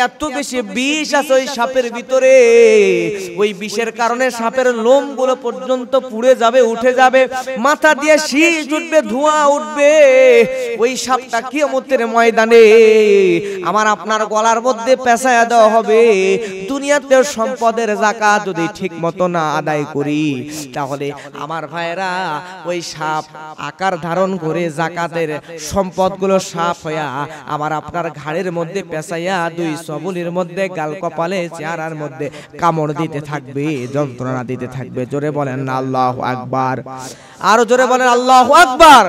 এত বেশি বিষ আছে ওই সাপের ভিতরে, ওই বিষের কারণে সাপের লোমগুলো পর্যন্ত পুড়ে যাবে, উঠে যাবে, মাথা দিয়ে শীষ উঠবে, ধোঁয়া উঠবে। ওই সাপটা কিয়ামতের ময়দানে আমার আপনার গলার মধ্যে পেঁচায়া দেওয়া হবে। দুনিয়াতে সম্পদের যাকাত যদি ঠিক মতো না আদায় করি, তাহলে আমার ভাইরা ওই সাপ আকার ধারণ করে যাকাতের সম্পদগুলো সাপ হইয়া আমার আপনার ঘাড়ের মধ্যে পেঁচাইয়া দুই সবুলির মধ্যে, গাল কপালে, চেহারার মধ্যে কামড় দিতে থাকবে, যন্ত্রণা দিতে থাকবে। জোরে বলেন না আল্লাহু আকবার, আরো জোরে বলেন আল্লাহু আকবার।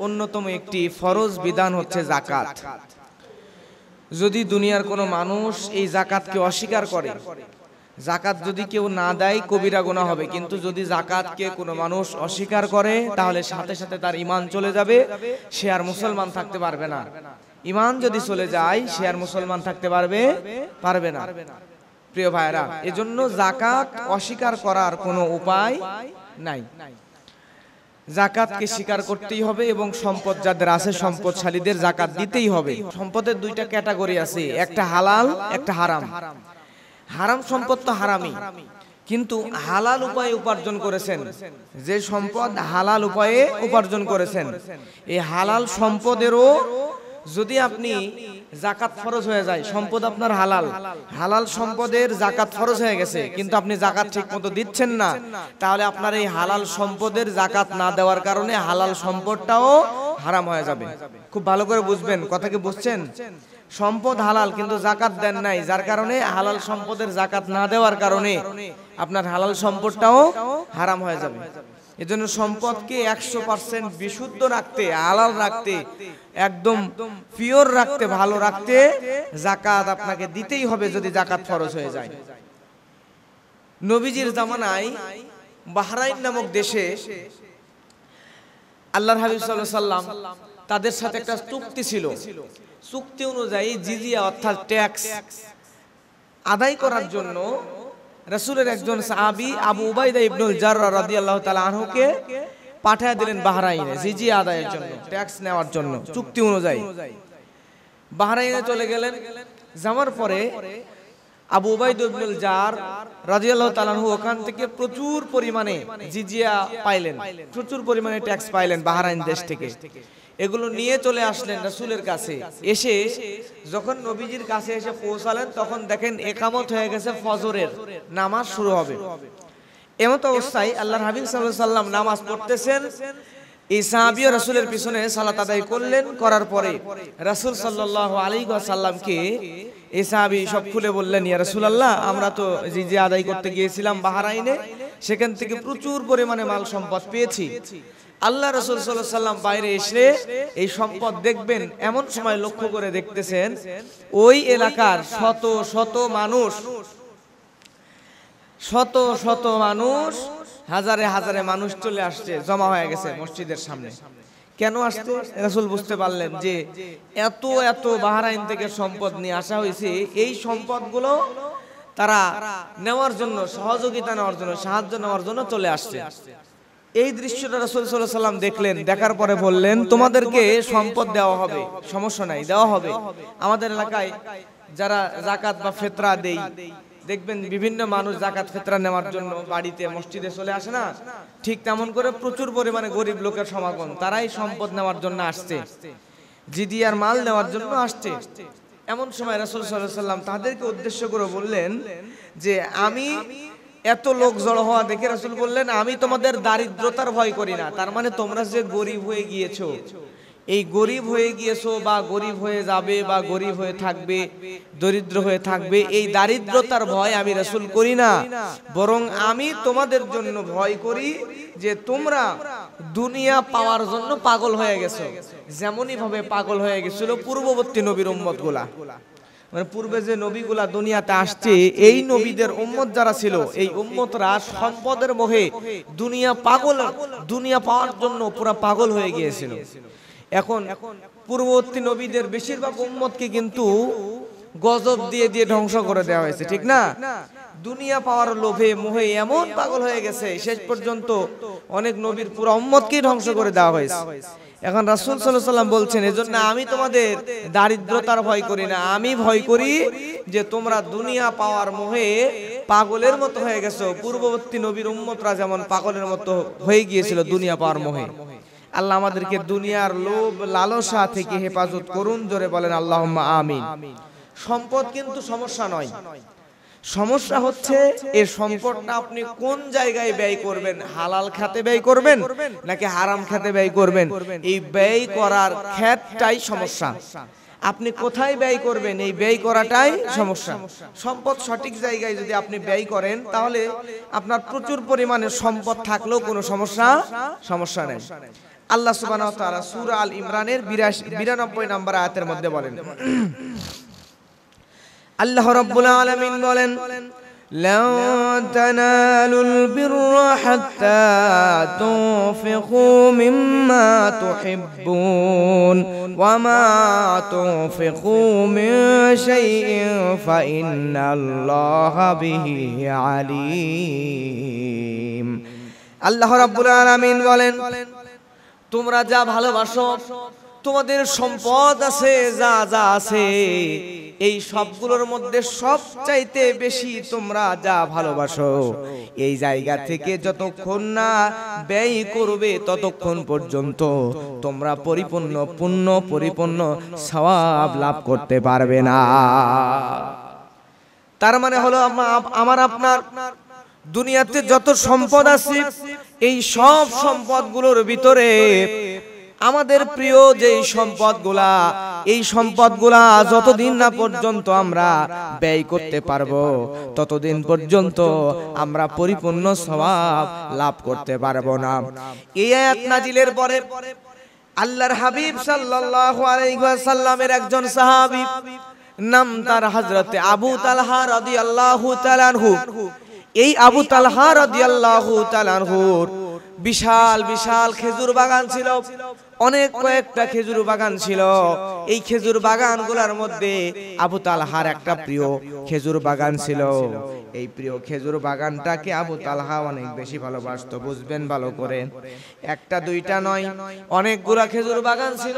অন্যতম একটি ফরজ বিধান হচ্ছে যাকাত। যদি দুনিয়ার কোনো মানুষ এই যাকাতকে অস্বীকার করে, যাকাত যদি কেউ না দেয় কবিরা গুনাহ হবে, কিন্তু যদি যাকাতকে কোনো মানুষ অস্বীকার করে তাহলে সাথে সাথে তার ঈমান চলে যাবে, সে আর মুসলমান থাকতে পারবে না। ঈমান যদি চলে যায় সে আর মুসলমান থাকতে পারবে না। প্রিয় ভাইরা, এজন্য যাকাত অস্বীকার করার কোনো উপায় নাই। যাকাতকে স্বীকার করতেই হবে এবং সম্পদ যাদের আছে সম্পদশালীদের যাকাত দিতেই হবে। সম্পদের দুইটা ক্যাটাগরি আছে, একটা হালাল, একটা হারাম। হারাম সম্পদ তো হারামই, কিন্তু হালাল উপায়ে উপার্জন করেছেন, যে সম্পদ হালাল উপায়ে উপার্জন করেছেন, এই হালাল সম্পদেরও যদি আপনি যাকাত ফরজ হয়ে যায়, সম্পদ আপনার হালাল, হালাল সম্পদের যাকাত ফরজ হয়ে গেছে, কিন্তু আপনি যাকাত ঠিকমতো দিচ্ছেন না, তাহলে আপনার এই হালাল সম্পদের যাকাত না দেওয়ার কারণে হালাল সম্পদটাও হারাম হয়ে যাবে। খুব ভালো করে বুঝবেন, কথা কি বুঝছেন? সম্পদ হালাল কিন্তু যাকাত দেন নাই, যার কারণে হালাল সম্পদের যাকাত না দেওয়ার কারণে আপনার হালাল সম্পদটাও হারাম হয়ে যাবে। এজন্য সম্পদকে 100% বিশুদ্ধ রাখতে, হালাল রাখতে, একদম পিওর রাখতে, ভালো রাখতে যাকাত আপনাকে দিতেই হবে যদি যাকাত ফরজ হয়ে যায়। নবীজির জামানায় বাহরাইন নামক দেশে আল্লাহর হাবিব সাল্লাল্লাহু আলাইহি সাল্লাম তাদের সাথে একটা চুক্তি ছিল। চুক্তি অনুযায়ী জিজিয়া অর্থাৎ ট্যাক্স আদায় করার জন্য রাসূলের একজন সাহাবী আবু উবাইদা ইবনুল জাররাহ রাদিয়াল্লাহু তাআলা আনহুকে পাঠিয়ে দিলেন বাহরাইনে জিজিয়া আদায়ের জন্য, ট্যাক্স নেওয়ার জন্য। চুক্তি অনুযায়ী বাহরাইনে চলে গেলেন। যাওয়ার পরে আবু উবাইদা ইবনুল জার রাদিয়াল্লাহু তাআলা আনহু ওখান থেকে প্রচুর পরিমাণে জিজিয়া পাইলেন, প্রচুর পরিমাণে ট্যাক্স পাইলেন বাহরাইন দেশ থেকে। এগুলো নিয়ে চলে আসলেন রাসূলের কাছে। এসে যখন নবীজির কাছে এসে পৌঁছালেন তখন দেখেন ইকামত হয়ে গেছে, ফজরের নামাজ শুরু হবে। এমত অবস্থায় আল্লাহর হাবিব সাল্লাল্লাহু আলাইহি সাল্লাম নামাজ পড়তেছেন। এই সাহাবী রাসূলের পিছনে সালাত আদায় করলেন। করার পরে রাসূল সাল্লাল্লাহু আলাইহি ওয়াসাল্লামকে এই সাহাবী সব খুলে বললেন, ইয়া রাসূলুল্লাহ, আমরা তো জিজিয়া আদায় করতে গিয়েছিলাম বাহরাইনে, সেখান থেকে প্রচুর পরিমাণে মাল সম্পদ পেয়েছি। আল্লাহ রাসূল সাল্লাল্লাহু আলাইহি ওয়াসাল্লাম বাইরে এসে এই সম্পদ দেখবেন, এমন সময় লক্ষ্য করে দেখতেছেন ওই এলাকার শত শত মানুষ, হাজারে হাজারে মানুষ চলে আসছে, জমা হয়ে গেছে মসজিদের সামনে। কেন আসছে? রাসূল বুঝতে পারলেন যে এত এত বাহরাইন থেকে সম্পদ নিয়ে আসা হয়েছে, এই সম্পদগুলো তারা নেওয়ার জন্য, সহযোগিতা নেওয়ার জন্য, সাহায্য নেওয়ার জন্য চলে আসছে। এই দৃশ্যটা রাসূল সাল্লাল্লাহু আলাইহি ওয়াসাল্লাম দেখলেন। দেখার পরে বললেন, তোমাদেরকে সম্পদ দেওয়া হবে, সমস্যা নাই, দেওয়া হবে। আমাদের এলাকায় যারা যাকাত বা ফিতরা দেই, দেখবেন বিভিন্ন মানুষ যাকাত ফিতরা নেওয়ার জন্য বাড়িতে মসজিদে চলে আসে না, ঠিক তেমন করে প্রচুর পরিমাণে গরিব লোকের সমাগম, তারাই সম্পদ নেওয়ার জন্য আসছে, জিজিয়ার মাল নেওয়ার জন্য আসছে। এমন সময় রাসূল সাল্লাল্লাহু আলাইহি ওয়াসাল্লাম তাদেরকে উদ্দেশ্য করে বললেন যে, আমি এত লোক জড়ো হওয়া দেখে রাসূল বললেন, আমি তোমাদের দারিদ্রতার ভয় করি না। তার মানে তোমরা যে গরিব হয়ে গিয়েছো, এই গরিব হয়ে গিয়েছো বা গরিব হয়ে যাবে বা গরিব হয়ে থাকবে, দরিদ্র হয়ে থাকবে, এই দারিদ্রতার ভয় আমি রাসূল করি না, বরং আমি তোমাদের জন্য ভয় করি যে তোমরা দুনিয়া পাওয়ার জন্য পাগল হয়ে গেছো, যেমনই ভাবে পাগল হয়ে গেছিল পূর্ববর্তী নবীর উম্মতগুলা। মানে পূর্বে যে নবীগুলা দুনিয়াতে আসছে, এই নবীদের উম্মত যারা ছিল, এই উম্মতরা সম্পদের মোহে দুনিয়া পাওয়ার জন্য পুরা পাগল হয়ে গিয়েছিল। এখন পূর্ববর্তী নবীদের বেশিরভাগ উম্মতকে কিন্তু গজব দিয়ে দিয়ে ধ্বংস করে দেওয়া হয়েছে, ঠিক না? দুনিয়া পাওয়ার লোভে মোহে এমন পাগল হয়ে গেছে, শেষ পর্যন্ত অনেক নবীর পুরো উম্মতকেই ধ্বংস করে দেওয়া হয়েছে। এখন রাসূল সাল্লাল্লাহু আলাইহি ওয়াসাল্লাম বলছেন, এজন্য আমি তোমাদের দারিদ্রতার ভয় করি না, আমি ভয় করি যে তোমরা দুনিয়া পাওয়ার মোহে পাগলের মতো হয়ে গেছো। পূর্ববর্তী নবীর উম্মতরা যেমন পাগলের মতো হয়ে গিয়েছিল দুনিয়া পাওয়ার মোহে। আল্লাহ আমাদেরকে দুনিয়ার লোভ লালসা থেকে হেফাজত করুন, জোরে বলেন আল্লাহুম্মা আমিন। সম্পদ কিন্তু সমস্যা নয়, সমস্যা হচ্ছে এই সম্পদটা আপনি কোন জায়গায় ব্যয় করবেন, হালাল খাতে ব্যয় করবেন নাকি হারাম খাতে ব্যয় করবেন, এই ব্যয় করার ক্ষেত্রটাই সমস্যা। আপনি কোথায় ব্যয় করবেন এই ব্যয় করাটাই সমস্যা। সম্পদ সঠিক জায়গায় যদি আপনি ব্যয় করেন তাহলে আপনার প্রচুর পরিমাণে সম্পদ থাকলেও কোনো সমস্যা নেই। আল্লাহ সুবহানাহু ওয়া তাআলা সূরা আল ইমরানের 92 নম্বর আয়াতের মধ্যে বলেন, আল্লাহ রাব্বুল আলামিন বলেন, লান তানালুল বিররা হাত্তা তুনফিকু মিম্মা তুহিব্বুন ওয়া মা তুনফিকু মিন শাইইন ফাইন্নাল্লাহা বিহি আলীম। আল্লাহ রাব্বুল আলামিন বলেন, তোমরা যা ভালোবাসো, তোমাদের সম্পদ আছে, যা যা আছে, এই সবগুলোর মধ্যে সবচাইতে বেশি তোমরা যা ভালোবাসো, এই জায়গা থেকে যতক্ষণ না ব্যয় করবে ততক্ষণ পর্যন্ত তোমরা পরিপূর্ণ সওয়াব লাভ করতে পারবে না। তার মানে হলো আমার আপনার দুনিয়াতে যত সম্পদ আছে, এই সব সম্পদগুলোর ভিতরে আমাদের প্রিয় যেই সম্পদগুলা, এই সম্পদগুলা যতদিন না পর্যন্ত আমরা ব্যয় করতে পারবো ততদিন পর্যন্ত আমরা পরিপূর্ণ সওয়াব লাভ করতে পারবো না। এই আয়াত নাজিলের পরে আল্লাহর হাবিব সাল্লাল্লাহু আলাইহি ওয়াসাল্লামের একজন সাহাবী, নাম তার হযরতে আবু তালহা রাদিয়াল্লাহু তাআলা আনহু। এই আবু তালহা রাদিয়াল্লাহু তাআলা আনহুর বিশাল বিশাল খেজুর বাগান ছিল, অনেক কয়েকটা খেজুর বাগান ছিল। এই খেজুর বাগানগুলোর মধ্যে আবু তালহার একটা প্রিয় খেজুর বাগান ছিল। এই প্রিয় খেজুর বাগানটাকে আবু তালহা অনেক বেশি ভালোবাসতো। বুঝবেন ভালো করে, একটা দুইটা নয়, অনেকগুলা খেজুর বাগান ছিল।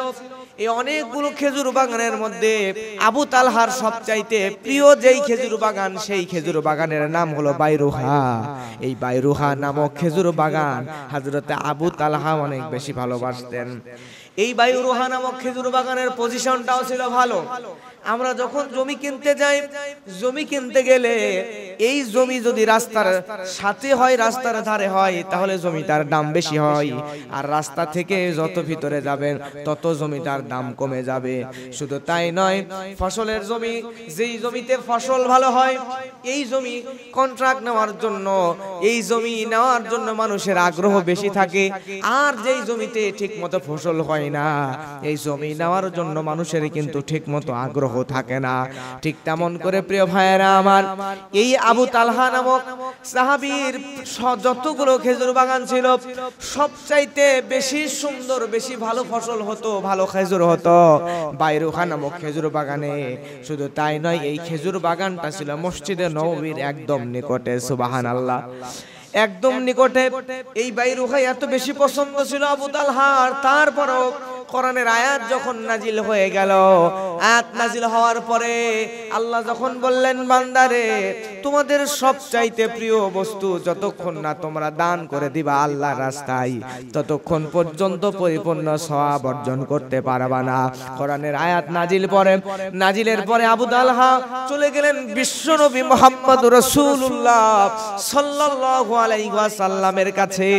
এই অনেকগুলো খেজুর বাগানের মধ্যে আবু তালহার সবচাইতে প্রিয় যেই খেজুর বাগান, সেই খেজুর বাগানের নাম হলো বাইরুহা। এই বাইরুহা নামক খেজুর বাগান হযরতে আবু তালহা অনেক বেশি ভালোবাসতেন। এই বাইরুহা নামক খেজুর বাগানের পজিশনটাও ছিল ভালো। আমরা যখন জমি কিনতে যাই, জমি কিনতে গেলে এই জমি যদি রাস্তার সাথে হয়, রাস্তার ধারে হয়, তাহলে জমিটার দাম বেশি হয়। আর রাস্তা থেকে যত ভিতরে যাবেন তত জমিটার দাম কমে যাবে। শুধু তাই নয়, ফসলের জমি, যেই জমিতে ফসল ভালো হয়, এই জমি কন্ট্রাক্ট নেওয়ার জন্য, এই জমি নেওয়ার জন্য মানুষের আগ্রহ বেশি থাকে। আর যেই জমিতে ঠিক মতো ফসল হয় না, এই জমি নেওয়ার জন্য মানুষের কিন্তু ঠিক মতো আগ্রহ থাকে না। ঠিক তেমন করে প্রিয় ভাইয়েরা আমার, এই আবু তালহা নামক সাহাবীর যতগুলো খেজুর বাগান ছিল, সবচাইতে বেশি সুন্দর, বেশি ভালো ফসল হতো, ভালো খেজুর হতো বাইরুহা নামক খেজুর বাগানে। শুধু তাই নয়, এই খেজুর বাগানটা ছিল মসজিদে নববীর একদম নিকটে। সুবহানাল্লাহ, একদম নিকটে। এই বাইরুহা এত বেশি পছন্দ ছিল আবু তালহার। তারপরও কোরআনের আয়াত যখন নাজিল হয়ে গেল, আয়াত নাজিল হওয়ার পরে আল্লাহ যখন বললেন, বান্দারে, তোমাদের সবচাইতে প্রিয় বস্তু যতক্ষণ না তোমরা দান করে দিবা আল্লাহর রাস্তায়, ততক্ষণ পর্যন্ত পরিপূর্ণ সওয়াব অর্জন করতে পারবা না। কোরআনের আয়াত নাজিলের পরে আবু তালহা চলে গেলেন বিশ্বনবী মুহাম্মদুর রাসূলুল্লাহ সাল্লাল্লাহু আলাইহি ওয়াসাল্লামের কাছে।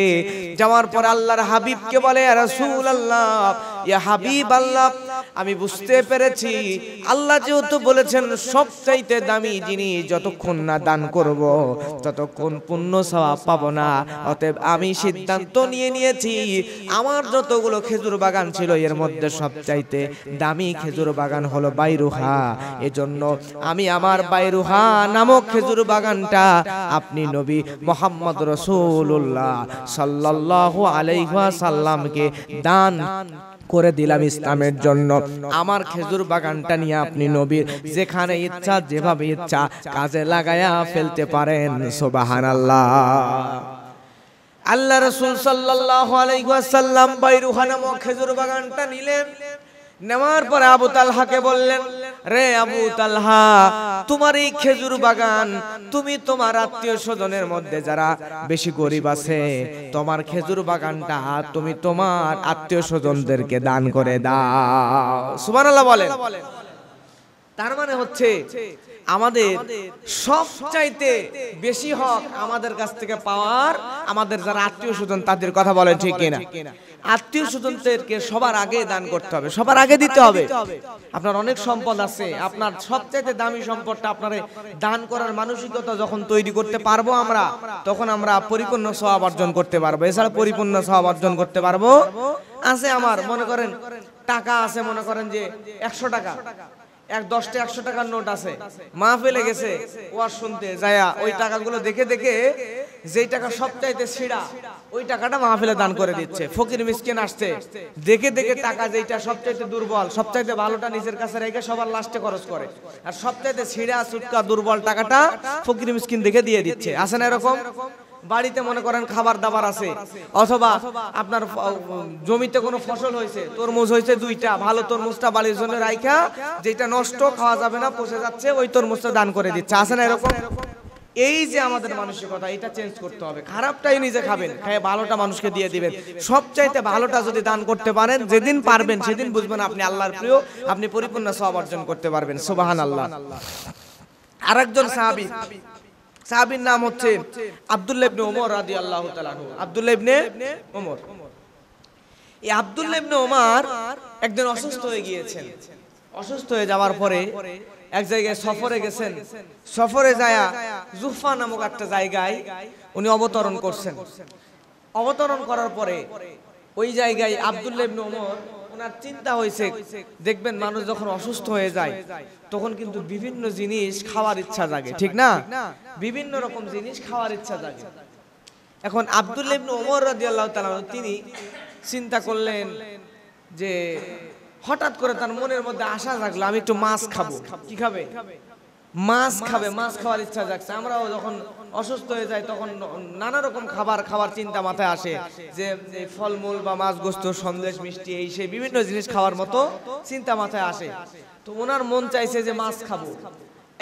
যাওয়ার পর আল্লাহর হাবিবকে বলে, ইয়া রাসূলুল্লাহ, ইয়া হাবিব আল্লাহ, আমি বুঝতে পেরেছি আল্লাহ যেহেতু বলেছেন সবচাইতে দামি জিনিস যতক্ষণ না দান করব ততক্ষণ পূর্ণ সওয়াব পাবো না। অতএব আমি সিদ্ধান্ত নিয়েছি, আমার যতগুলো খেজুর বাগান ছিল এর মধ্যে সবচাইতে দামি খেজুর বাগান হলো বাইরুহা। এজন্য আমি আমার বাইরুহা নামক খেজুর বাগানটা আপনি নবী মুহাম্মদ রাসূলুল্লাহ সাল্লাল্লাহু আলাইহি ওয়াসাল্লামকে দান করে দিলাম ইসলামের জন্য। আমার খেজুর বাগানটা নিয়ে আপনি নবীর যেখানে ইচ্ছা, যেভাবে ইচ্ছা কাজে লাগায়া ফেলতে পারেন। সুবহানাল্লাহ। আল্লাহ রাসূল সাল্লাল্লাহু আলাইহি ওয়াসাল্লাম বাইরুহা নামক খেজুর বাগানটা নিলেন। নেওয়ার পরে আবু তালহাকে বললেন, রে আবু তালহা, তোমার এই খেজুর বাগান তুমি তোমার আত্মীয় স্বজনের মধ্যে যারা বেশি গরিব আছে, তোমার খেজুর বাগানটা তুমি তোমার আত্মীয় স্বজনদেরকে দান করে দাও। সুবহানাল্লাহ বলেন। তার মানে হচ্ছে আমাদের সবচাইতে বেশি হক আমাদের কাছ থেকে পাওয়ার আমাদের যারা আত্মীয় স্বজন তাদের কথা বলেন, ঠিক কিনা? আত্মীয় স্বজনদেরকে সবার আগে দান করতে হবে, সবার আগে দিতে হবে। আপনার অনেক সম্পদ আছে, আপনার সবচাইতে দামি সম্পদটা আপনারে দান করার মানসিকতা যখন তৈরি করতে পারবো আমরা, তখন আমরা পরিপূর্ণ সওয়াব অর্জন করতে পারবো। এছাড়া পরিপূর্ণ সওয়াব অর্জন করতে পারবো আছে আমার, মনে করেন টাকা আছে, মনে করেন যে 100 টাকা, 10টা 100 টাকার নোট আছে, মাহফিলে গেছে ওয়াজ শুনতে যায়া ওই টাকাগুলো দেখে দেখে যেই টাকা সবচাইতে ছিড়া ওই টাকাটা মাহফিলে দান করে দিচ্ছে। ফকির মিসকিন আসছে, দেখে দেখে টাকা যেটা সবচাইতে দুর্বল, সবচাইতে ভালোটা নিজের কাছে রেখে সবার লাস্টে খরচ করে, আর সবচাইতে ছিড়া চুটকা দুর্বল টাকাটা ফকির মিসকিন দেখে দিয়ে দিচ্ছে। আছে না এরকম? বাড়িতে মনে করেন খাবার দাবার আছে, অথবা আপনার জমিতে কোনো ফসল হয়েছে, তরমুজ হয়েছে 2টা, ভালো তরমুজটা বাড়ির জন্য রাইখা যেটা নষ্ট খাওয়া যাবে না পচে যাচ্ছে ওই তরমুজটা দান করে দিচ্ছে। আছে না এরকম? এই যে আমাদের মানসিকতা, এটা চেঞ্জ করতে হবে। খারাপটাই নিজে খাবেন, খায় ভালোটা মানুষকে দিয়ে দিবেন। সবচাইতে ভালোটা যদি দান করতে পারেন, যেদিন পারবেন সেদিন বুঝবেন আপনি আল্লাহর প্রিয়, আপনি পরিপূর্ণ সওয়াব অর্জন করতে পারবেন। সুবহানাল্লাহ। আরেকজন সাহাবীর নাম হচ্ছে আব্দুল্লাহ ইবনে ওমর রাদিয়াল্লাহু তাআলা আনহু। আব্দুল্লাহ ইবনে ওমর, এই আব্দুল্লাহ ইবনে ওমর একদিন অসুস্থ হয়ে গিয়েছেন। অসুস্থ হয়ে যাওয়ার পরে এক জায়গায় সফরে গেছেন। সফরে যায়া জুহফা নামক একটা জায়গায় উনি অবতরণ করছেন। অবতরণ করার পরে ওই জায়গায় আব্দুল্লাহ ইবনে ওমর, ওনার চিন্তা হয়েছে, দেখবেন মানুষ যখন অসুস্থ হয়ে যায় তখন কিন্তু বিভিন্ন জিনিস খাওয়ার ইচ্ছা জাগে, ঠিক না? বিভিন্ন রকম জিনিস খাওয়ার ইচ্ছা জাগে। এখন আব্দুল্লাহ ইবনে ওমর রাদিয়াল্লাহু তাআলা তিনি চিন্তা করলেন যে হঠাৎ করে তার মনের মধ্যে আশা জাগলো, আমি একটু মাছ খাবো। কি খাবে? মাছ খাবে, মাছ খাওয়ার ইচ্ছা জাগছে। আমরাও যখন অসুস্থ হয়ে যায় তখন নানা রকম খাবার খাওয়ার চিন্তা মাথায় আসে, যে ফলমূল বা মাছ গোস্ত, সন্দেশ, মিষ্টি, এই সেই বিভিন্ন জিনিস খাওয়ার মতো চিন্তা মাথায় আসে। তো ওনার মন চাইছে যে মাছ খাবো।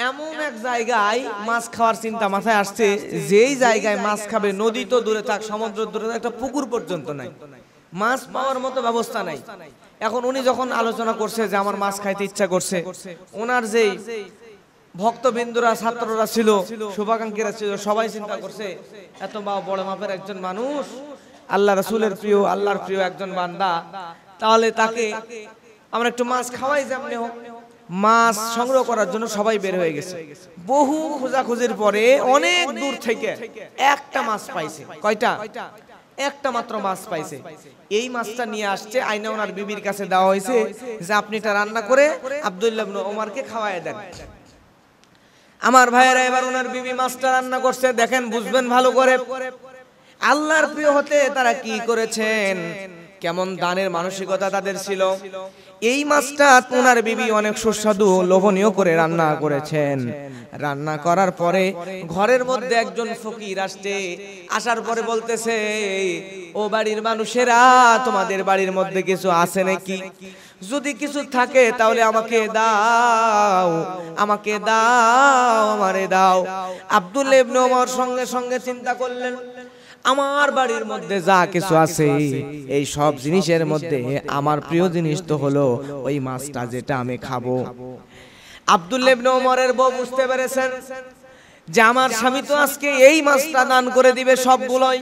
এমন এক জায়গায় মাছ খাওয়ার চিন্তা মাথায় আসছে, যেই জায়গায় মাছ খাবে নদী তো দূরে থাক, সমুদ্র দূরে থাক, একটা পুকুর পর্যন্ত নাই, মাছ পাওয়ার মতো ব্যবস্থা নাই। এখন উনি যখন আলোচনা করছে যে আমার মাছ খাইতে ইচ্ছা করছে, ওনার যেই ভক্তবিন্দুরা, ছাত্ররা ছিল, শুভাকাঙ্ক্ষীরা ছিল, সবাই চিন্তা করছে এত বড় মাপের একজন মানুষ, আল্লাহ রাসূলের প্রিয়, আল্লাহর প্রিয় একজন বান্দা, তাহলে তাকে আমরা একটু মাছ খাওয়াই যেমনি হোক। মাছ সংগ্রহ করার জন্য সবাই বের হয়ে গেছে। বহু খোঁজাখুঁজির পরে অনেক দূর থেকে একটা মাছ পাইছে। কয়টা? একটা মাত্র মাছ পাইছে। এই মাছটা নিয়ে আসছে, আইনা ওনার বিবির কাছে দেওয়া হয়েছে যে আপনি এটা রান্না করে আব্দুল্লাহ ইবনে ওমরকে খাওয়ায় দেন। আমার ভাইয়েরা, এবার ওনার বিবি মাছটা রান্না করছে, দেখেন বুঝবেন ভালো করে আল্লাহর প্রিয় হতে তারা কি করেছেন, কেমন দানের মানসিকতা তাদের ছিল। এই মাছটা ওনার বিবি অনেক সুস্বাদু লোভনীয় করে রান্না করেছেন। রান্না করার পরে ঘরের মধ্যে একজন ফকির আসছে, আসার পরে বলতেছে, ও বাড়ির মানুষেরা, তোমাদের বাড়ির মধ্যে কিছু আছে নাকি? যদি কিছু থাকে তাহলে আমাকে দাও, আমাকে দাও, আমারে দাও। আব্দুল্লাহ ইবনে ওমর সঙ্গে সঙ্গে চিন্তা করলেন, আমার বাড়ির মধ্যে যা কিছু আছে এই সব জিনিসের মধ্যে আমার প্রিয় জিনিস তো হলো ওই মাছটা, যেটা আমি খাবো। আব্দুল্লাহ ইবনে ওমরের বউ বুঝতে পেরেছেন যে আমার স্বামী তো আজকে এই মাছটা দান করে দিবে সবগুলোই,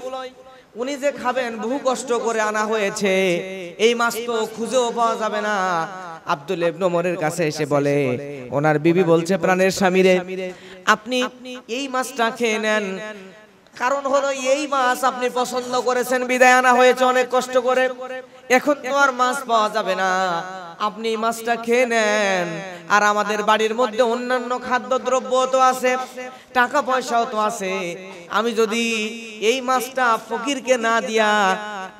উনি যে খাবেন বহু কষ্ট করে আনা হয়েছে, এই মাছ তো খুঁজেও পাওয়া যাবে না। আব্দুল্লাহ ইবনে ওমরের কাছে এসে বলে, ওনার বিবি বলছে, প্রাণের স্বামীরে, আপনি এই মাছটা খেয়ে নেন, কারণ হলো এই মাছ আপনি পছন্দ করেছেন বিদায় আনা হয়েছে অনেক কষ্ট করে, এখন তো আর মাছ পাওয়া যাবে না, আপনি মাছটা খেয়ে নেন। আর আমাদের বাড়ির মধ্যে অন্যান্য খাদ্যদ্রব্য তো আছে, টাকা পয়সাও তো আছে, আমি যদি এই মাছটা ফকিরকে না দিয়া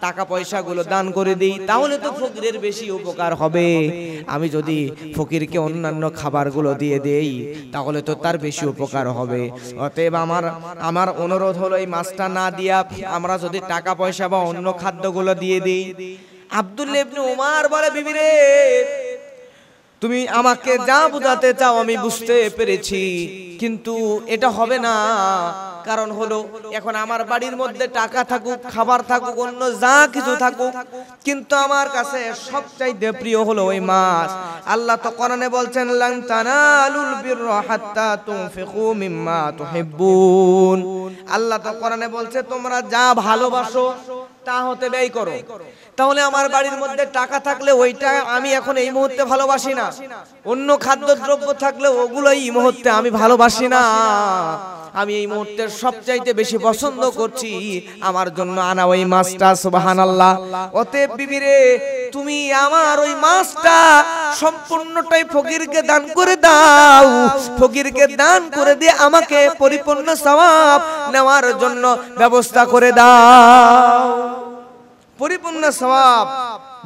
টাকা পয়সাগুলো দান করে দিই, তাহলে তো ফকিরের বেশি উপকার হবে। আমি যদি ফকিরকে অন্যান্য খাবারগুলো দিয়ে দেই, তাহলে তো তার বেশি উপকার হবে। অতএব আমার অনুরোধ হলো, এই মাছটা না দিয়া আমরা যদি টাকা পয়সা বা অন্য খাদ্যগুলো দিয়ে দিই। আব্দুল্লাহ ইবনে উমার বলে, বিবি রে, তুমি আমাকে যা বুঝাতে চাও আমি বুঝতে পেরেছি, কিন্তু এটা হবে না। কারণ হলো, এখন আমার বাড়ির মধ্যে টাকা থাকুক, খাবার থাকুক, অন্য যা কিছু থাকুক, কিন্তু আমার কাছে সবচাইতে প্রিয় হলো ওই মাছ। আল্লাহ তো কোরআনে বলছেন, লান তানালুল বিররা হাত্তা তুনফিকু মিম্মা তুহিব্বুন। আল্লাহ তো কোরআনে বলছে, তোমরা যা ভালোবাসো তা হতে ব্যয় করো। তাহলে আমার বাড়ির মধ্যে টাকা থাকলে ওইটা আমি এখন এই মুহূর্তে ভালোবাসি না, অন্য খাদ্যদ্রব্য থাকলে ওগুলো এই মুহূর্তে আমি ভালোবাসি না। আমি এই মুহূর্তে সবচাইতে বেশি পছন্দ করছি আমার জন্য আনা ওই মাছটা। সুবহানাল্লাহ। অতএব বিবি রে, তুমি আমার ওই মাছটা সম্পূর্ণটাই ফকিরকে দান করে দাও। ফকিরকে দান করে দিয়ে আমাকে পরিপূর্ণ সওয়াব নেওয়ার জন্য ব্যবস্থা করে দাও। পরিপূর্ণ সওয়াব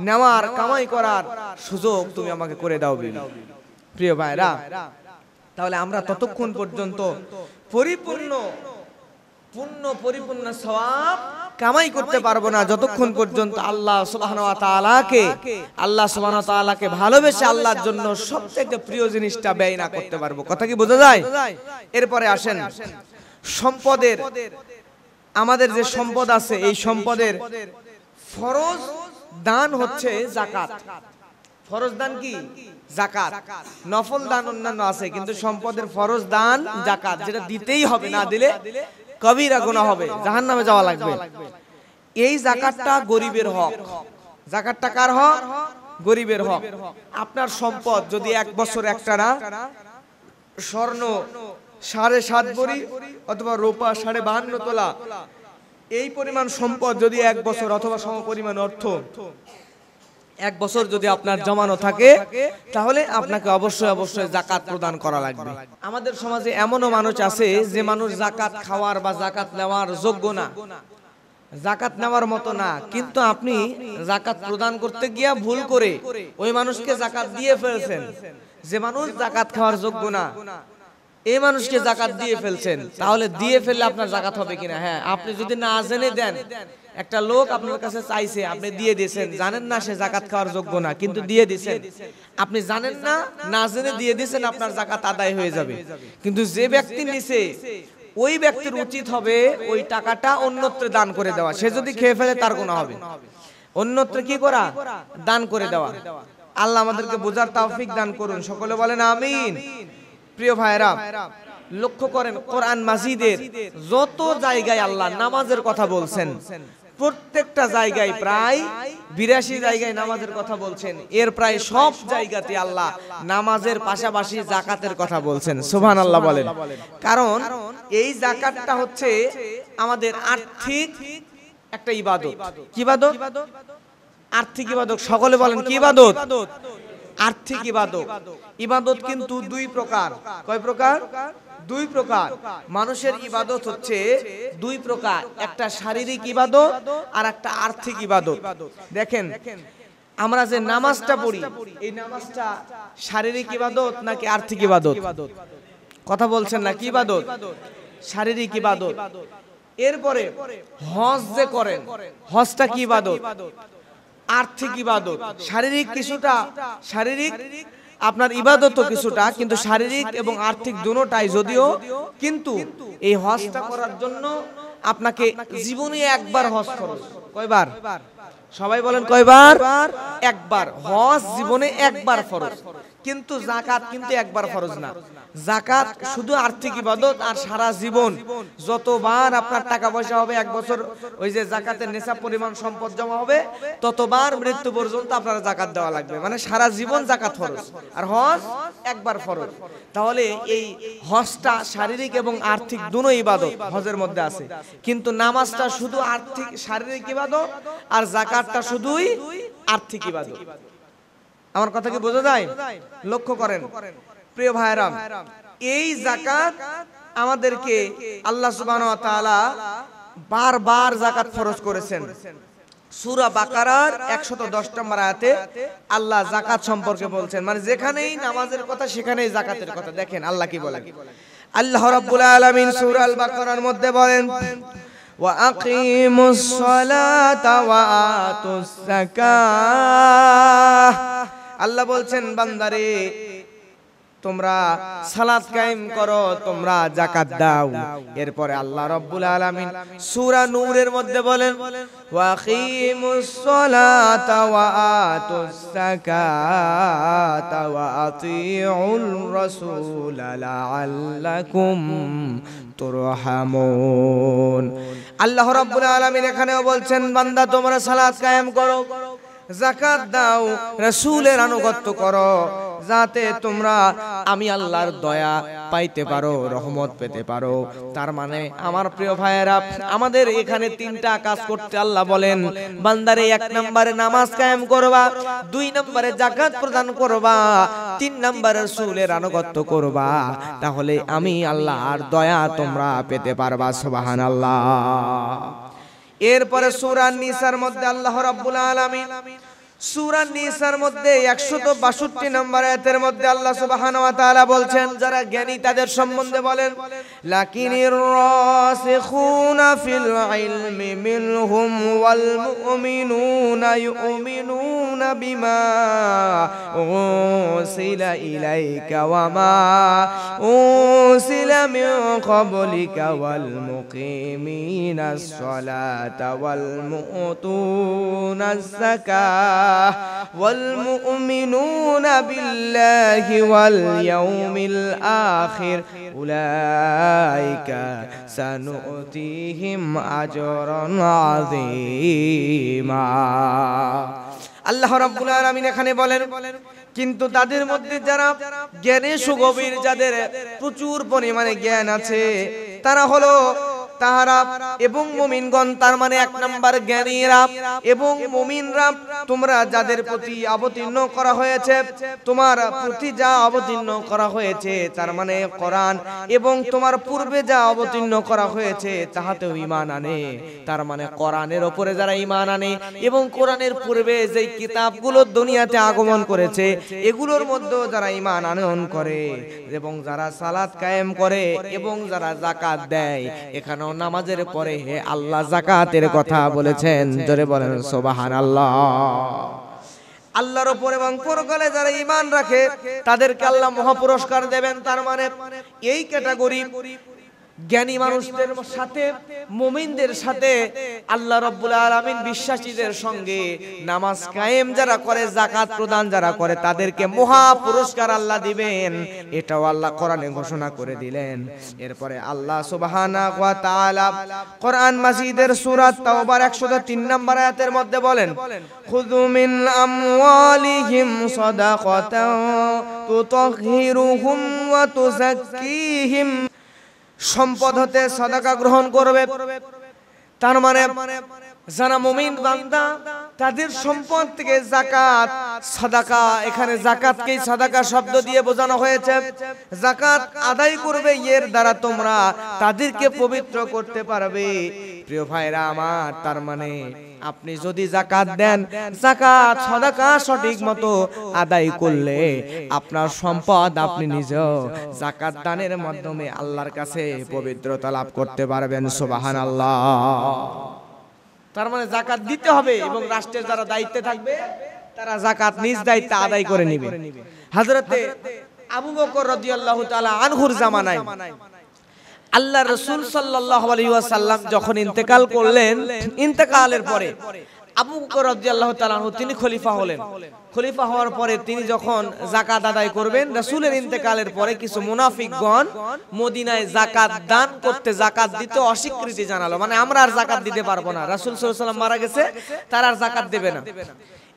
নেওয়ার, কামাই করার সুযোগ তুমি আমাকে করে দাও বিবি। প্রিয় ভাইরা, তাহলে আমরা ততক্ষণ পর্যন্ত পরিপূর্ণ সওয়াব কামাই করতে পারবো না যতক্ষণ পর্যন্ত আল্লাহ সুবহানাহু ওয়া তাআলাকে ভালোবেসে আল্লাহর জন্য সবথেকে প্রিয় জিনিসটা ব্যয় না করতে পারবো। কথা কি বোঝা যায়? এরপরে আসেন সম্পদের, আমাদের যে সম্পদ আছে এই সম্পদের ফরজ দান হচ্ছে যাকাত। ফরজ দান কি? যাকাত। নফল দান অন্যান্য আছে, কিন্তু সম্পদের ফরজ দান যাকাত, যেটা দিতেই হবে, না দিলে কবিরা গুনাহ হবে, জাহান্নামে যাওয়া লাগবে। এই যাকাতটা গরিবের হক। যাকাতটা কার হক? গরিবের হক। আপনার সম্পদ যদি এক বছর একটানা স্বর্ণ 7.5 ভরি অথবা রূপা 52.5 তোলা, এই পরিমাণ সম্পদ যদি এক বছর অথবা সমপরিমাণ অর্থ এক বছর যদি আপনার জমানো থাকে, তাহলে আপনাকে অবশ্যই যাকাত প্রদান করা লাগবে। আমাদের সমাজে এমনও মানুষ আছে যে মানুষ যাকাত খাওয়ার বা যাকাত নেওয়ার যোগ্য না, যাকাত নেওয়ার মতো না, কিন্তু আপনি যাকাত প্রদান করতে গিয়া ভুল করে ওই মানুষকে যাকাত দিয়ে ফেলছেন। যে মানুষ যাকাত খাওয়ার যোগ্য না, এই মানুষকে যাকাত দিয়ে ফেলছেন, তাহলে দিয়ে ফেললে আপনার যাকাত হবে কিনা? হ্যাঁ, আপনি যদি না জেনে দেন, একটা লোক আপনার কাছে চাইছে, আপনি দিয়ে দিয়েছেন, জানেন না সে যাকাত খাওয়ার যোগ্য না, কিন্তু দিয়ে দিয়েছেন, আপনি জানেন না, না জেনে দিয়ে দিয়েছেন, আপনার যাকাত আদায় হয়ে যাবে। কিন্তু যে ব্যক্তি নিছে, ওই ব্যক্তির উচিত হবে ওই টাকাটা অন্যত্র দান করে দেওয়া। সে যদি খেয়ে ফেলে তার গুনাহ হবে, অন্যত্র কি করা? দান করে দেওয়া। আল্লাহ আমাদেরকে বোঝার তৌফিক দান করুন, সকলে বলেন আমিন। প্রিয় ভাইরা, লক্ষ্য করেন কোরআন মাজিদের যত জায়গায় আল্লাহ নামাজের কথা বলছেন, প্রত্যেকটা জায়গায় প্রায় 82 জায়গায় নামাজের কথা বলছেন। এর প্রায় সব জায়গাতে আল্লাহ নামাজের পাশাপাশি যাকাতের কথা বলছেন। সুবহানাল্লাহ বলেন। কারণ এই যাকাতটা হচ্ছে আমাদের আর্থিক একটা ইবাদত। কি ইবাদত? আর্থিক ইবাদত। সকলে বলেন কি ইবাদত? আর্থিক ইবাদত। ইবাদত কিন্তু দুই প্রকার। কয় প্রকার? দুই প্রকার। মানুষের ইবাদত হচ্ছে দুই প্রকার, একটা শারীরিক ইবাদত আর একটা আর্থিক ইবাদত। দেখেন, আমরা যে নামাজটা পড়ি, এই নামাজটা শারীরিক ইবাদত নাকি আর্থিক ইবাদত? কথা বলছেন না? কি ইবাদত? শারীরিক ইবাদত। এরপরে হজ যে করেন, হজটা কি ইবাদত? আর্থিক ইবাদত। শারীরিক কিছুটা, শারীরিক আপনার ইবাদতও কিছুটা, কিন্তু শারীরিক এবং আর্থিক দুটোটাই যদিও, কিন্তু এই হজটা করার জন্য আপনাকে জীবনে একবার হজ খরচ। কয়বার? সবাই বলেন কয়বার? একবার। হজ জীবনে একবার ফরজ, কিন্তু যাকাত কিন্তু একবার ফরজ না। যাকাত শুধু আর্থিক ইবাদত, আর সারা জীবন যতবার আপনার টাকা পয়সা হবে, এক বছর ওই যে যাকাতের নিসাব পরিমাণ সম্পদ জমা হবে, ততবার মৃত্যু পর্যন্ত আপনার যাকাত দেওয়া লাগবে। মানে সারা জীবন যাকাত ফরজ, আর হজ একবার ফরজ। তাহলে এই হজটা শারীরিক এবং আর্থিক দুটো ইবাদত হজের মধ্যে আছে, কিন্তু নামাজটা শুধু আর্থিক শারীরিক ইবাদত, আর যাকাতটা শুধুই আর্থিক ইবাদত। আমার কথা কি বোঝা যায়? লক্ষ্য করেন প্রিয় ভাইরা, এই যাকাত আমাদেরকে আল্লাহ সুবহানাহু ওয়া তাআলা বারবার যাকাত ফরজ করেছেন। সূরা বাকারার 110 নম্বর আয়াতে আল্লাহ যাকাত সম্পর্কে বলছেন, মানে যেখানেই নামাজের কথা সেখানেই যাকাতের কথা। দেখেন আল্লাহ কি বলেন। আল্লাহ রাব্বুল আলামিন সূরা আল বাকারার মধ্যে বলেন, ওয়া আকিমুস সালাতা ওয়া আতুস যাকাহ। আল্লাহ বলছেন বান্দারে তোমরা সালাত কায়েম করো, তোমরা যাকাত দাও। এরপরে আল্লাহ রাব্বুল আলামিন সূরা নূরের মধ্যে বলেন, ওয়া আকিমুস সালাতা ওয়া আতুস যাকাতা ওয়া আতিউর রাসূল লাআল্লাকুম তুরহামুন। আল্লাহ রাব্বুল আলামিন এখানেও বলছেন বান্দা তোমরা সালাত কায়েম করো, যাকাত দাও, রাসূলের আনুগত্য করো, যাতে তোমরা আমি আল্লাহর দয়া পাইতে পারো, রহমত পেতে পারো। তার মানে আমার প্রিয় ভাইয়েরা, আমাদের এখানে তিনটা কাজ করতে আল্লাহ বলেন। বান্দারে 1 নম্বরে নামাজ কায়েম করবা, 2 নম্বরে যাকাত প্রদান করবা, 3 নম্বরে রাসূলের আনুগত্য করবা, তাহলে আমি আল্লাহর দয়া তোমরা পেতে পারবা। সুবহানাল্লাহ। এরপরে সূরা নিসার মধ্যে আল্লাহ রাব্বুল আলামিন সূরা নিসার মধ্যে 162 নম্বর আয়াতের মধ্যে আল্লাহ সুবহানাহু ওয়া তাআলা বলছেন, যারা জ্ঞানী তাদের সম্বন্ধে বলেন, লাকিনির রাসিখুনা ফিল ইলমি মিনহুম ওয়াল মুমিনুনা ইউমিনুনা বিমা উনসিলা ইলাইকা ওয়া মা উনসিলা মিন ক্বাবলিকা ওয়াল মুকিমিনাস সালাতা ওয়াল মুতুনাজ যাকাত والمؤمنون بالله واليوم الآخر أولئك سنؤتيهم أجرا عظيما। আল্লাহ রাব্বুল আলামিন এখানে বলেন, কিন্তু তাদের মধ্যে যারা জ্ঞানে সুগভীর, যাদের প্রচুর পরিমাণে জ্ঞান আছে, তারা হলো তাহারা এবং মুমিনগণ। তার মানে 1 নম্বর জ্ঞানীরা এবং মুমিনরা, তোমরা যাদের প্রতি অবতীর্ণ করা হয়েছে, তোমার প্রতি যা অবতীর্ণ করা হয়েছে, তার মানে কোরআন, এবং তোমার পূর্বে যা অবতীর্ণ করা হয়েছে তাহাতেও ঈমান আনে। তার মানে কোরআনের উপরে যারা ঈমান আনে এবং কোরআনের পূর্বে যে কিতাবগুলো দুনিয়াতে আগমন করেছে এগুলোর মধ্যেও যারা ঈমান আনয়ন করে, এবং যারা সালাত কায়েম করে এবং যারা যাকাত দেয়। এখানে নামাজের পরে হে আল্লাহ যাকাতের কথা বলেছেন, জোরে বলেন সুবহানাল্লাহ। আল্লাহর উপর এবং পরকালে যারা ঈমান রাখে তাদেরকে আল্লাহ মহা পুরস্কার দেবেন। তার মানে এই ক্যাটাগরি জ্ঞানী মানুষদের সাথে, মুমিনদের সাথে আল্লাহ রাব্বুল আলামিন বিশ্বাসীদের সঙ্গে নামাজ কায়েম যারা করে, যাকাত প্রদান যারা করে, তাদেরকে মহা পুরস্কার আল্লাহ দিবেন। এটাও আল্লাহ কোরআনে ঘোষণা করে দিলেন। এরপরে আল্লাহ সুবহানাহু ওয়া তাআলা কোরআন মাজিদের সূরা তাওবার 103 নম্বর আয়াতের মধ্যে বলেন, খুযু মিন আমওয়ালিহিম সাদাকাতান তুতাহহিরুহুম ওয়া তুযাক্কিহিম। সম্পদ হতে সাদাকা গ্রহণ করবে। তার মানে যারা মুমিন বান্দা তাদের সম্পদ থেকে যাকাত, সাদাকা, এখানে যাকাতকেই সাদাকা শব্দ দিয়ে বোঝানো হয়েছে। যাকাত আদায় করবে, এর দ্বারা তোমরা তাদেরকে পবিত্র করতে পারবে। প্রিয় ভাইরা আমার, তার মানে আপনি যদি যাকাত দেন, যাকাত সাদাকা সঠিক মতো আদায় করলে আপনার সম্পদ আপনি নিজেও যাকাত দানের মাধ্যমে আল্লাহর কাছে পবিত্রতা লাভ করতে পারবেন। সুবহানাল্লাহ। তার মানে যাকাত দিতে হবে এবং রাষ্ট্রের যারা দায়িত্বে থাকবে তারা যাকাত নিজ দায়িত্বে আদায় করে নেবে। হযরতে আবু বকর রাদিয়াল্লাহু তাআলা আনহুর জামানায় আল্লাহ রাসূল সাল্লাল্লাহু আলাইহি ওয়াসাল্লাম যখন ইন্তেকাল করলেন, ইন্তেকালের পরে আবু বকর রাদিয়াল্লাহু তাআলা আনহু তিনি খলিফা হলেন। খলিফা হওয়ার পরে তিনি যখন যাকাত আদায় করবেন, রাসূলের ইন্তেকালের পরে কিছু মুনাফিকগণ মদিনায় যাকাত দান করতে, যাকাত দিতে অস্বীকৃতি জানালো। মানে আমরা আর যাকাত দিতে পারবো না, রাসূল সাল্লাল্লাহু আলাইহি ওয়াসাল্লাম মারা গেছে, তারা আর যাকাত দেবে না।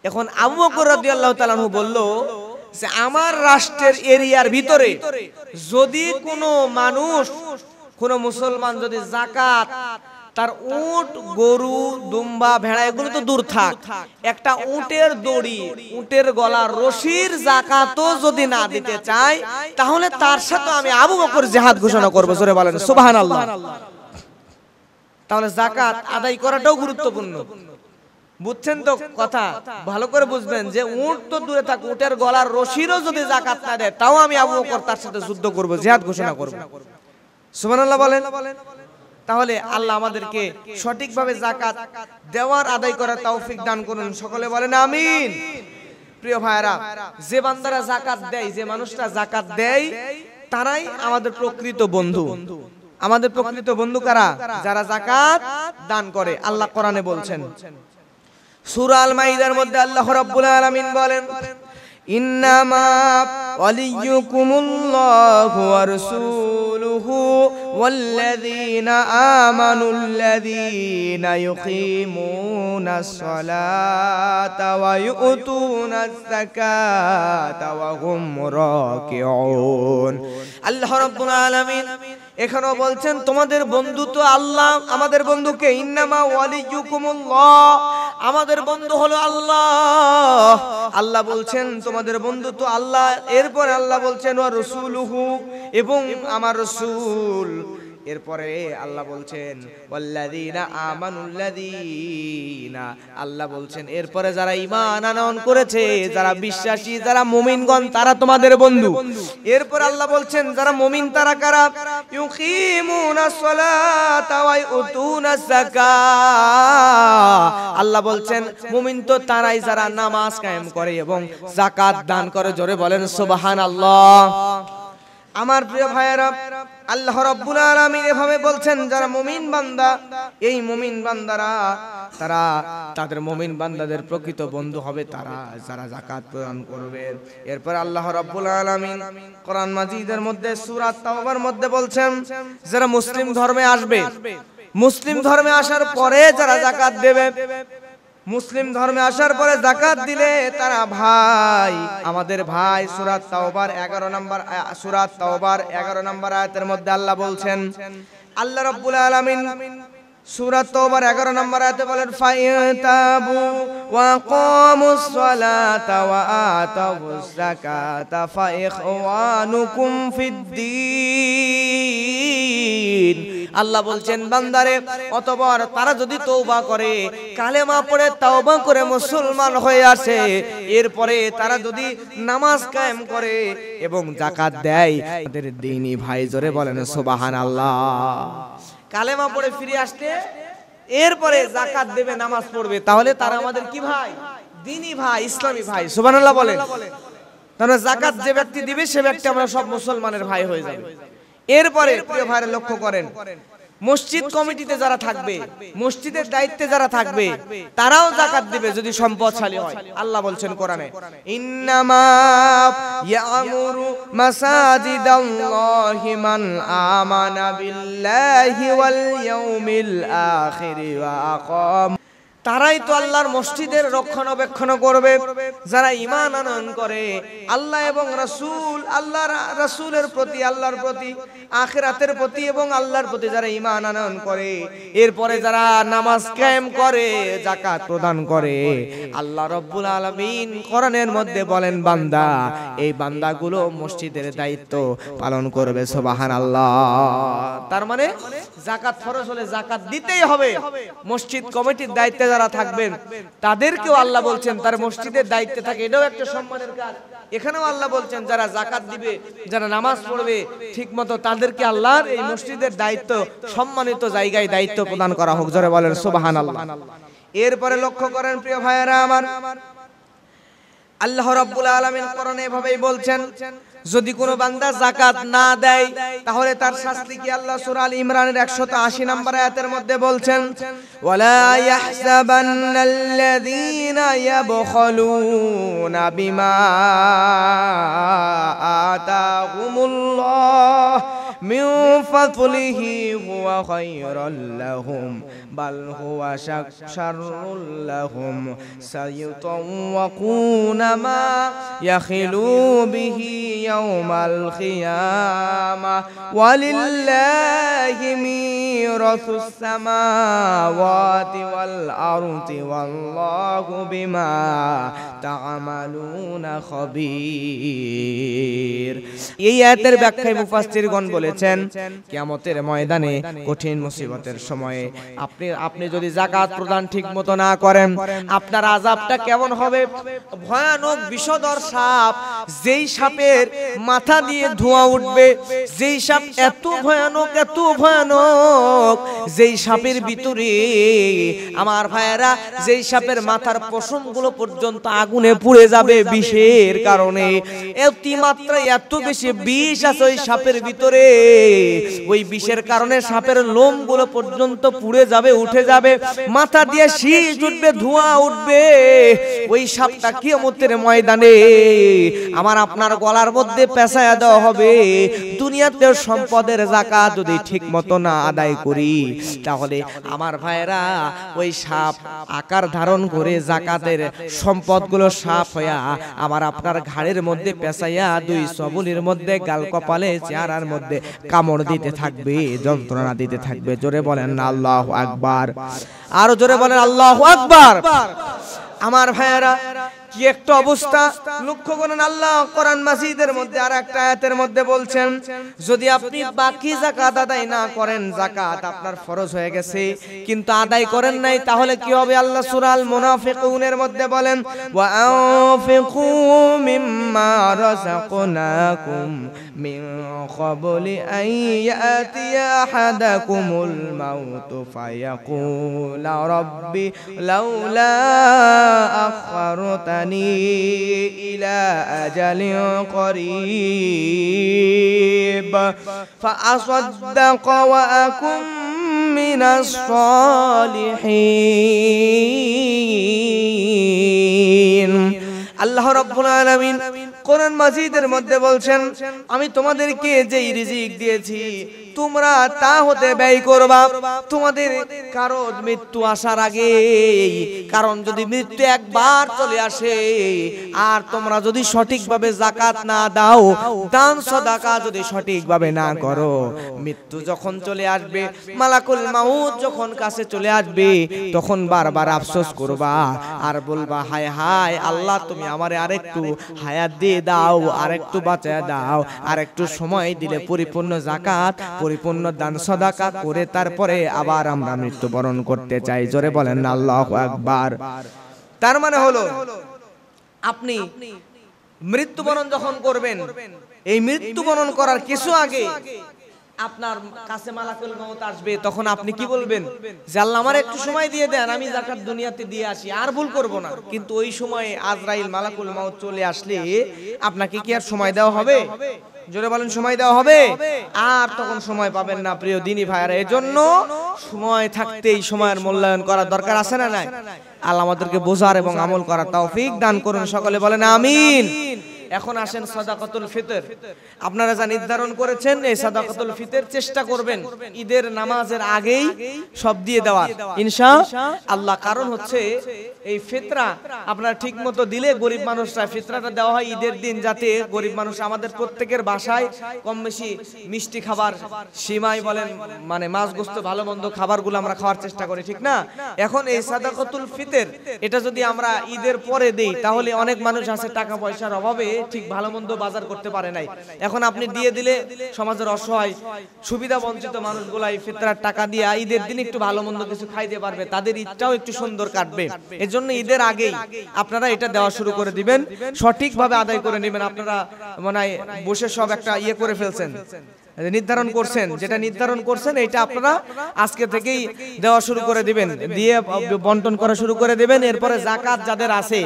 এখন আবু বকর রাদিয়াল্লাহু তাআলা আনহু বলল যে আমার রাষ্ট্রের এরিয়ার ভিতরে যদি কোনো মানুষ, কোনো মুসলমান যদি যাকাত, তার উট, গরু, দুম্বা, ভেড়া এগুলো তো দূর থাক, একটা উটের দড়ি, উটের গলার রশির যাকাতও যদি না দিতে চায়, তাহলে তার সাথে আমি আবু বকর জিহাদ ঘোষণা করব। জোরে বলেন সুবহানাল্লাহ। তাহলে যাকাত আদায় করাটাও গুরুত্বপূর্ণ। বুঝছেন তো কথা? ভালো করে বুঝবেন যে উট তো দূরে থাক, উটের গলার রশিরও যদি যাকাত না দেয় তাও আমি আবু বকর তার সাথে যুদ্ধ করব, জিহাদ ঘোষণা করব। সুবহানাল্লাহ বলেন। তাহলে আল্লাহ আমাদেরকে সঠিকভাবে যাকাত দেওয়ার আদায় করার তৌফিক দান করুন, সকলে বলেন আমিন। প্রিয় ভাইরা, যে বান্দারা যাকাত দেয়, যে মানুষটা যাকাত দেয়, তারাই আমাদের প্রকৃত বন্ধু। আমাদের প্রকৃত বন্ধু কারা? যারা যাকাত দান করে। আল্লাহ কোরআনে বলছেন, সূরা আল মাইদার মধ্যে আল্লাহ রাব্বুল আলামিন বলেন, ইন্নামা ওয়ালিয়্যুকুমুল্লাহু ওয়া রাসূলুহু ওয়াল্লাযীনা আমানুল্লাযীনা ইউকিমুনাস সালাতা ওয়া ইউতুনাস যাকাতা ওয়া হুম রাকিউন। আল্লাহ রাব্বুল আলামিন এখানেও বলছেন তোমাদের বন্ধু তো আল্লাহ। আমাদের বন্ধুকে ইন্নামা ওয়ালিয়্যুকুমুল্লাহ, আমাদের বন্ধু হলো আল্লাহ। আল্লাহ বলছেন তোমাদের বন্ধু তো আল্লাহ। এরপরে আল্লাহ বলছেন ওয়া রাসূলুহু, এবং আমার রাসূল। এরপরে আল্লাহ বলছেন ওয়াল্লাযীনা আমানুল্লাযীনা, আল্লাহ বলছেন এরপরে যারা ঈমান আনয়ন করেছে, যারা বিশ্বাসী, যারা মুমিনগণ, তারা তোমাদের বন্ধু। এরপর আল্লাহ বলছেন যারা মুমিন তারা কারা? ইউকিমুনাস সালাতা ওয়া ইউতুনাস যাকাত। আল্লাহ বলছেন মুমিন তো তারাই যারা নামাজ কায়েম করে এবং যাকাত দান করে। জোরে বলেন সুবহানাল্লাহ। আমার প্রিয় ভাইয়েরা, আল্লাহ রাব্বুল আলামিন এভাবে বলছেন যারা মুমিন বান্দা, এই মুমিন বান্দারা তারা তাদের মুমিন বান্দাদের প্রকৃত বন্ধু হবে তারা যারা যাকাত প্রদান করবে। এরপর আল্লাহ রাব্বুল আলামিন কোরআন মাজিদের মধ্যে সূরা তাওবার মধ্যে বলছেন যারা মুসলিম ধর্মে আসবে, মুসলিম ধর্মে আসার পরে যারা যাকাত দেবে, মুসলিম ধর্মে আসার পরে যাকাত দিলে তারা ভাই, আমাদের ভাই। সূরা তাওবার 11 নম্বর, সূরা তাওবার 11 নম্বর আয়াতের মধ্যে আল্লাহ বলছেন, আল্লাহ রাব্বুল আলামিন সূরা তাওবার 11 নম্বর আয়াতে বলেন ফায়াতাবু ওয়া কামুস সালাতা ওয়া আতাউস যাকাতা ফাইখওয়ানুকুম ফিদ্দীন। আল্লাহ বলছেন বান্দারে, অতঃপর তারা যদি তওবা করে, কালেমা পড়ে তওবা করে মুসলমান হয়ে আসে, এরপরে তারা যদি নামাজ কায়েম করে এবং যাকাত দেয়, তাদের দ্বীনি ভাই। জোরে বলেন সুবহানাল্লাহ। কালেমা পড়ে ফিরে আসতে, এরপরে যাকাত দেবে, নামাজ পড়বে, তাহলে তারা আমাদের কি ভাই? দ্বীনি ভাই, ইসলামী ভাই। সুবহানাল্লাহ বলেন। তাহলে যাকাত যে ব্যক্তি দিবে সে ব্যক্তি আমরা সব মুসলমানের ভাই হয়ে যাবে। এরপরে প্রিয় ভাইরা লক্ষ্য করেন, মসজিদ কমিটিতে যারা থাকবে, মসজিদের দায়িত্বে যারা থাকবে, তারাও যাকাত দিবে যদি সম্পদশালী হয়। আল্লাহ বলছেন কোরআনে, ইন্নামা ইয়ামুরু মাসাজিদাল্লাহি মান আমানা বিল্লাহি ওয়াল ইয়াউমিল আখির ওয়া আকাম। তারাই তো আল্লাহর মসজিদের রক্ষণাবেক্ষণ করবে যারা ঈমান আনয়ন করে আল্লাহ এবং রাসূল, আল্লাহর রাসূলের প্রতি, আল্লাহর প্রতি, আখিরাতের প্রতি এবং আল্লাহর প্রতি যারা ঈমান আনয়ন করে। এরপরে যারা নামাজ কায়েম করে, যাকাত প্রদান করে। আল্লাহ রাব্বুল আলামিন কোরআনের মধ্যে বলেন বান্দা, এই বান্দাগুলো মসজিদের দায়িত্ব পালন করবে। সুবহানাল্লাহ। তার মানে যাকাত ফরজ হলে যাকাত দিতেই হবে। মসজিদ কমিটির দায়িত্বে যারা থাকবেন তাদেরকেও আল্লাহ বলছেন তার মসজিদের দায়িত্বে থাকে, এটাও একটা সম্মানের কাজ। এখানেও আল্লাহ বলছেন যারা যাকাত দিবে, যারা নামাজ পড়বে ঠিকমতো, তাদেরকে আল্লাহর এই মসজিদের দায়িত্ব, সম্মানিত জায়গায় দায়িত্ব প্রদান করা হোক। জোরে বলেন সুবহানাল্লাহ। এরপরে লক্ষ্য করেন প্রিয় ভাইয়েরা আমার, আল্লাহ রাব্বুল আলামিন কোরআনে এভাবেই বলছেন যদি কোনো বান্দা যাকাত না দেয় তাহলে তার শাস্তি কি? আল্লাহ সূরা আল ইমরানের 180 নম্বর আয়াতের মধ্যে বলছেন, ওয়ালা ইয়াহসাবান্নাল্লাযীনা ইয়াবখালুনা বিমা আতাহুমুল্লাহ মিন ফাদলিহি হুয়া খায়রাল লাহুম বাল হুয়া শাররুল লাহুম সায়ুতাওয়াকুনা মা ইয়াখিলু বিহি ইয়াউমাল কিয়ামাহ ওয়ালিল্লাহি মিরাসুস সামাওয়াতি ওয়াল আরদি ওয়াল্লাহু বিমা তা'মালুনা খাবীর। এই আয়াতের ব্যাখ্যায় মুফাসসিরগণ বলেছেন বলেছেন কিয়ামতের ময়দানে কঠিন মুসিবতের সময়ে আপনি যদি যাকাত প্রদান ঠিকমতো না করেন, আপনার আযাবটা কেমন হবে? ভয়ানক বিষধর সাপ, যেই সাপের মাথা দিয়ে ধোঁয়া উঠবে, যেই সাপ এত ভয়ানক, এত ভয়ানক, যেই সাপের ভিতরে আমার ভাইয়েরা, যেই সাপের মাথার পশমগুলো পর্যন্ত আগুনে পুড়ে যাবে বিষের কারণে। অতিমাত্রায় এত বেশি বিষ আছে ওই সাপের ভিতরে, ওই বিষের কারণে সাপের লোমগুলো পর্যন্ত পুড়ে যাবে, উঠে যাবে, মাথা দিয়ে শীষ উঠবে, ধোঁয়া উঠবে। ওই সাপটা কিয়ামতের ময়দানে আমার আপনার গলার মধ্যে পেঁচায়া দেওয়া হবে। দুনিয়াতে সম্পদের যাকাত যদি ঠিক মতো না আদায় করি, তাহলে আমার ভাইয়েরা ওই সাপ আকার ধারণ করে যাকাতের সম্পদগুলো সাপ হইয়া আমার আপনার ঘাড়ের মধ্যে পেঁচাইয়া দুই সবুলির মধ্যে, গাল কপালে, চেহারার মধ্যে কামড় দিতে থাকবে, যন্ত্রণা দিতে থাকবে। জোরে বলেন না আল্লাহু আকবার। আরো জোরে বলেন আল্লাহু আকবার। আমার ভাইয়েরা কি একটা অবস্থা লক্ষ্য করেন। আল্লাহ কোরআন মাজিদের মধ্যে আর একটা আয়াতের মধ্যে বলছেন, যদি আপনি বাকি যাকাত আদায় না করেন, যাকাত আপনার ফরজ হয়ে গেছে কিন্তু আদায় করেন নাই, তাহলে কি হবে? আল্লাহ সূরা আল মুনাফিকুনের মধ্যে বলেন, ওয়া আনফিকু মিম্মা রাযাকনাকুম মিন ক্বাবলি আন ইয়াতিয়া আহাদাকুমুল মাউত ফায়াকুলা রাব্বি লাউলা আখখারতানি ইলা আজালিন করিব ফাআসাদ্দাক ওয়া আকুম মিনাস সালিহিন। আল্লাহ রাব্বুল আলামিন কোরআন মাজিদের মধ্যে বলছেন, আমি তোমাদেরকে যেই রিজিক দিয়েছি তোমরা তা হতে ব্যয় করবা। তোমাদের কারো মৃত্যু আসার আগে, কারণ যদি মৃত্যু একবার চলে আসে আর তোমরা যদি সঠিকভাবে যাকাত না দাও, দান সদাকা যদি সঠিকভাবে না করো, মৃত্যু যখন চলে আসবে, মালাকুল মাউত যখন কাছে চলে আসবে, তখন বারবার আফসোস করবা আর বলবা, হায় হায় আল্লাহ, তুমি আমারে আরেকটু হায়াত দিয়ে দাও, আরেকটু বাঁচায় দাও, আরেকটু সময় দিলে পরিপূর্ণ যাকাত, পরিপূর্ণ দান সদাকা করে তারপরে আবার আমরা মৃত্যুবরণ করতে চাই। জোরে বলেন না আল্লাহু আকবার। তার মানে হলো আপনি মৃত্যুবরণ যখন করবেন, এই মৃত্যুবরণ করার কিছু আগে আপনার কাছে মালাকুল মউত আসবে, তখন আপনি কি বলবেন? যে আল্লাহ আমার একটু সময় দিয়ে দেন, আমি যাকাত দুনিয়াতে দিয়ে আসি, আর ভুল করব না। কিন্তু ওই সময়ে আজরাইল মালাকুল মউত চলে আসলে আপনাকে কি আর সময় দেওয়া হবে? জোরে বলেন, সময় দেওয়া হবে? আর তখন সময় পাবেন না প্রিয় দিনী ভাইরা। এজন্য সময় থাকতেই সময়ের মূল্যায়ন করা দরকার, আছে না নাই? আল্লাহ আমাদেরকে বোঝার এবং আমল করার তৌফিক দান করুন, সকলে বলেন আমিন। এখন আসেন সাদাকাতুল ফিতর। আপনারা যা নির্ধারণ করেছেন এই সাদাকাতুল ফিতর চেষ্টা করবেন ঈদের নামাজের আগেই সব দিয়ে দেওয়ার ইনশাআল্লাহ। কারণ হচ্ছে এই ফিতরা আপনারা ঠিকমতো দিলে গরিব মানুষরা, ফিতরাটা দেওয়া হয় ঈদের দিন, যাতে গরিব মানুষ, আমাদের প্রত্যেকের বাসায় কম বেশি মিষ্টি খাবার, সিমাই বলেন, মানে মাছ গোস্ত, ভালো মন্দ খাবারগুলো আমরা খাওয়ার চেষ্টা করি, ঠিক না? এখন এই সাদাকাতুল ফিতর এটা যদি আমরা ঈদের পরে দেই, তাহলে অনেক মানুষ আছে টাকা পয়সার অভাবে ঠিক ভালো মন্দ বাজার করতে পারে নাই। এখন আপনি দিয়ে দিলে সমাজের অসহায় সুবিধা বঞ্চিত মানুষগুলাই ফিতরার টাকা দিয়ে ঈদের দিন একটু ভালো মন্দ কিছু খাইতে পারবে, তাদের ঈদটাও একটু সুন্দর কাটবে। এজন্য ঈদের আগেই আপনারা এটা দেওয়া শুরু করে দিবেন, সঠিকভাবে আদায় করে নেবেন। আপনারা মনে হয় বসে সব একটা ইয়ে করে ফেলছেন, নির্ধারণ করছেন, যেটা নির্ধারণ করছেন এটা আপনারা আজকে থেকেই দেওয়া শুরু করে দিবেন, দিয়ে বন্টন করা শুরু করে দিবেন। এরপরে যাকাত যাদের আছে,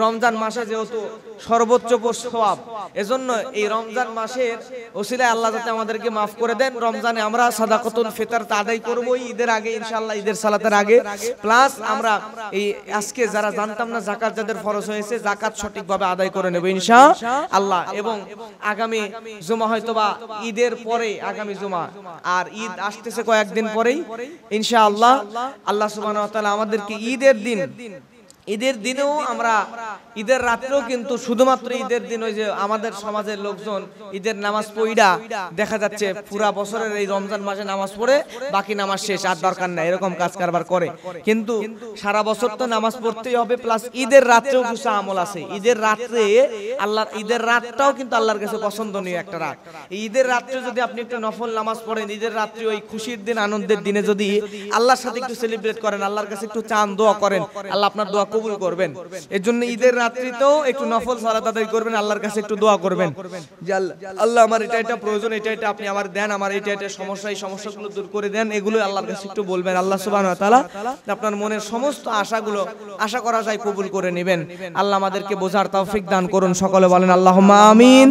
রমজান মাসে যেহেতু সর্বোচ্চ সওয়াব, এজন্য এই রমজান মাসের ওসিলায় আল্লাহ যাতে আমাদেরকে মাফ করে দেন, রমজানে আমরা সাদাকাতুল ফিতর আদায় করব ঈদের আগে ইনশাআল্লাহ, ঈদের সালাতের আগে। প্লাস আমরা এই আজকে যারা জানতাম না যাকাত যাদের ফরজ হয়েছে, যাকাত সঠিকভাবে আদায় করে নেব ইনশাআল্লাহ। এবং আগামী জুমা হয়তোবা ঈদের পরে, আগামী জুমা, আর ঈদ আসতেছে কয়েকদিন পরেই ইনশাআল্লাহ। আল্লাহ সুবহানাহু ওয়া তাআলা আমাদেরকে ঈদের দিন ঈদের দিনেও আমরা ঈদের রাত্রেও কিন্তু শুধুমাত্র ঈদের দিন ওই যে আমাদের সমাজের লোকজন ঈদের নামাজ পড়া দেখা যাচ্ছে পুরা বছরের এই রমজান মাসে নামাজ পড়ে বাকি নামাজ শেষ, আর দরকার নাই, এরকম কাজ কারবার করে। কিন্তু সারা বছর তো নামাজ পড়তেই হবে, প্লাস ঈদের রাত্রেও কিছু আমল আছে। ঈদের রাত্রে আল্লাহ, ঈদের রাতটাও কিন্তু আল্লাহর কাছে পছন্দনীয় একটা রাত। ঈদের রাত্রে যদি আপনি একটু নফল নামাজ পড়েন, ঈদের রাত্রে ওই খুশির দিন আনন্দের দিনে যদি আল্লাহর সাথে একটু সেলিব্রেট করেন, আল্লাহর কাছে একটু চান দোয়া করেন, আল্লাহ আপনার দোয়া কবুল করবেন। এর জন্য ঈদের রাত্রিতেও একটু নফল সালাত আদায় করবেন, আল্লাহর কাছে একটু দোয়া করবেন যে আল্লাহ আমার এটা এটা প্রয়োজন, এটা এটা আপনি আমার দেন, আমার এটা এটা সমস্যা, এই সমস্যাগুলো দূর করে দেন, এগুলো আল্লাহর কাছে একটু বলবেন। আল্লাহ সুবহানাহু ওয়া তাআলা আপনার মনের সমস্ত আশাগুলো আশা করা যায় কবুল করে নেবেন। আল্লাহ আমাদেরকে বোঝার তৌফিক দান করুন। সকলে বলেন আল্লাহুম্মা আমিন।